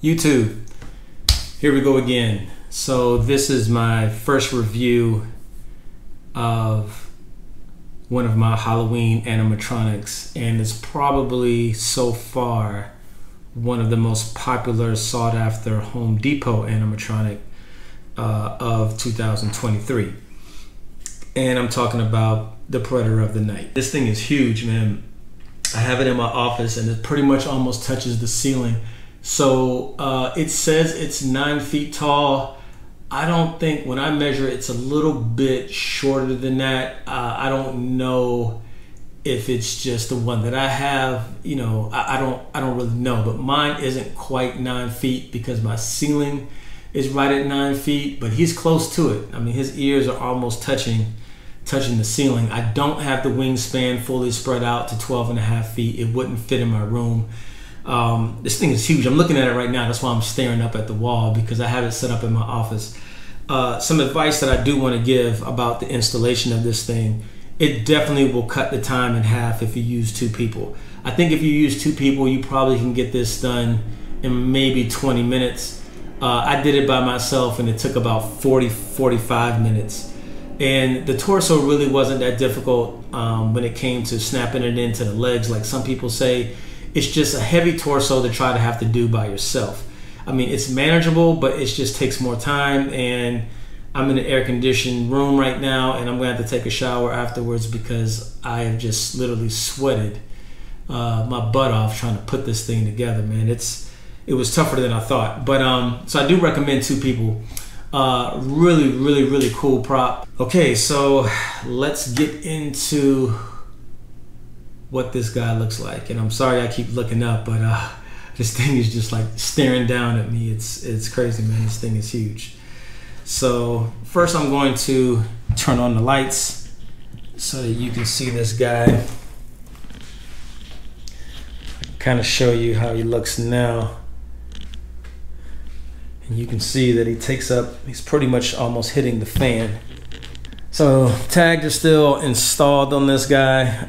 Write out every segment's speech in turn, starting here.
YouTube, here we go again. So this is my first review of one of my Halloween animatronics, and it's probably so far one of the most popular sought after Home Depot animatronic of 2023. And I'm talking about the Predator of the Night. This thing is huge, man. I have it in my office and it pretty much almost touches the ceiling. So it says it's 9 feet tall. I don't think, when I measure, it's a little bit shorter than that. I don't know if it's just the one that I have. You know, I don't really know, but mine isn't quite 9 feet because my ceiling is right at 9 feet, but he's close to it. I mean, his ears are almost touching the ceiling. I don't have the wingspan fully spread out to 12.5 feet. It wouldn't fit in my room. This thing is huge. I'm looking at it right now. That's why I'm staring up at the wall, because I have it set up in my office. Some advice that I do want to give about the installation of this thing: it definitely will cut the time in half if you use 2 people. I think if you use 2 people, you probably can get this done in maybe 20 minutes. I did it by myself and it took about 45 minutes. And the torso really wasn't that difficult when it came to snapping it into the legs, like some people say. It's just a heavy torso to try to have to do by yourself. I mean, it's manageable, but it just takes more time. And I'm in an air-conditioned room right now, and I'm gonna have to take a shower afterwards because I have just literally sweated my butt off trying to put this thing together, man. It was tougher than I thought. But so I do recommend 2 people. Really cool prop. Okay, so let's get into what this guy looks like. And I'm sorry I keep looking up, but this thing is just like staring down at me. It's crazy, man. This thing is huge. So first I'm going to turn on the lights so that you can see this guy. Kind of show you how he looks now. And you can see that he takes up, he's pretty much almost hitting the fan. So tags are still installed on this guy.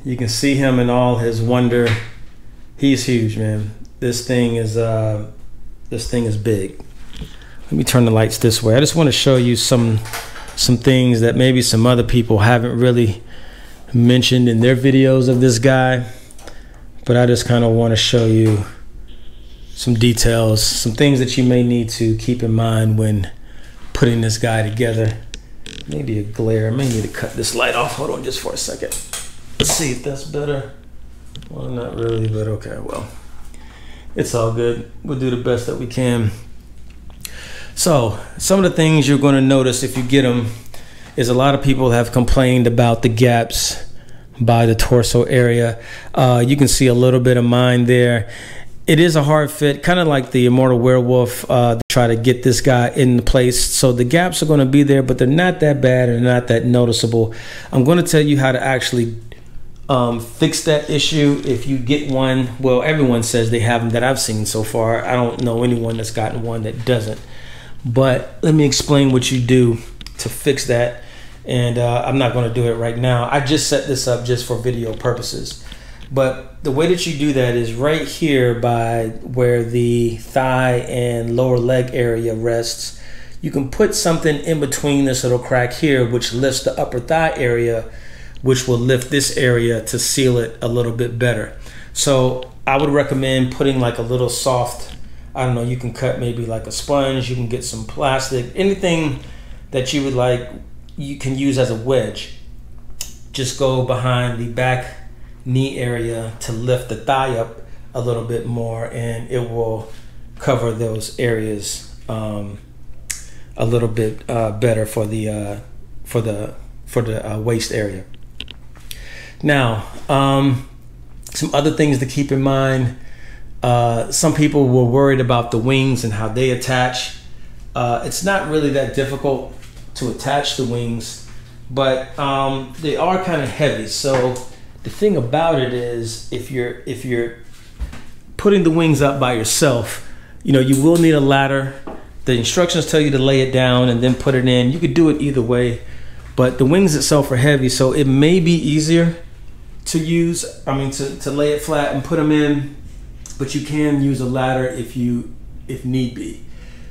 You can see him in all his wonder. He's huge, man. This thing is big. Let me turn the lights this way. I just want to show you some things that maybe some other people haven't really mentioned in their videos of this guy, but I just kind of want to show you some details, some things that you may need to keep in mind when putting this guy together. Maybe a glare. I may need to cut this light off. Hold on just for a second. Let's see if that's better. Well, not really, but okay, well, it's all good. We'll do the best that we can. So some of the things you're going to notice if you get them is a lot of people have complained about the gaps by the torso area. You can see a little bit of mine there. It is a hard fit, kind of like the Immortal Werewolf, to try to get this guy in place. So the gaps are going to be there, but they're not that bad and not that noticeable. I'm going to tell you how to actually fix that issue if you get one. Well, everyone says they have them that I've seen so far. I don't know anyone that's gotten one that doesn't. But let me explain what you do to fix that. And I'm not going to do it right now. I just set this up just for video purposes. But the way that you do that is right here by where the thigh and lower leg area rests. You can put something in between this little crack here, which lifts the upper thigh area, which will lift this area to seal it a little bit better. So I would recommend putting like a little soft, I don't know, you can cut maybe like a sponge, you can get some plastic, anything that you would like, you can use as a wedge. Just go behind the back knee area to lift the thigh up a little bit more, and it will cover those areas a little bit better for the waist area. Now, some other things to keep in mind. Some people were worried about the wings and how they attach. It's not really that difficult to attach the wings, but they are kind of heavy. So the thing about it is, if you're putting the wings up by yourself, you know, you will need a ladder. The instructions tell you to lay it down and then put it in. You could do it either way, but the wings itself are heavy, so it may be easier to use, to lay it flat and put them in, but you can use a ladder if need be.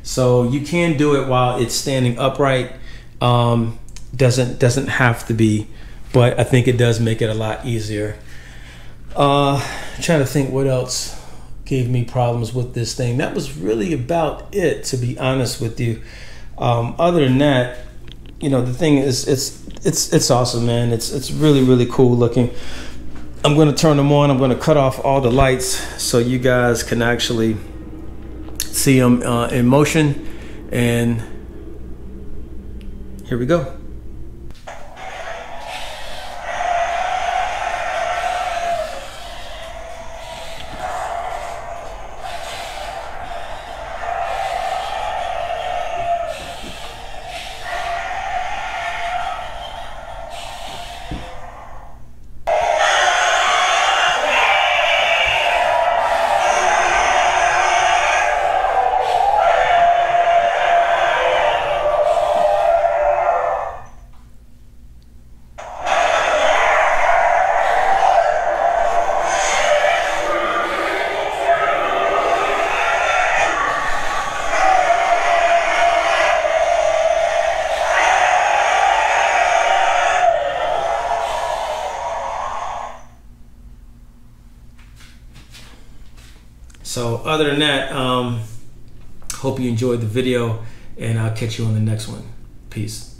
So you can do it while it's standing upright. Doesn't have to be, but I think it does make it a lot easier. Trying to think what else gave me problems with this thing. That was really about it, to be honest with you. Other than that, you know, the thing is, it's awesome, man. It's really, really cool looking. I'm going to turn them on. I'm going to cut off all the lights so you guys can actually see them in motion. And here we go. So other than that, hope you enjoyed the video, and I'll catch you on the next one. Peace.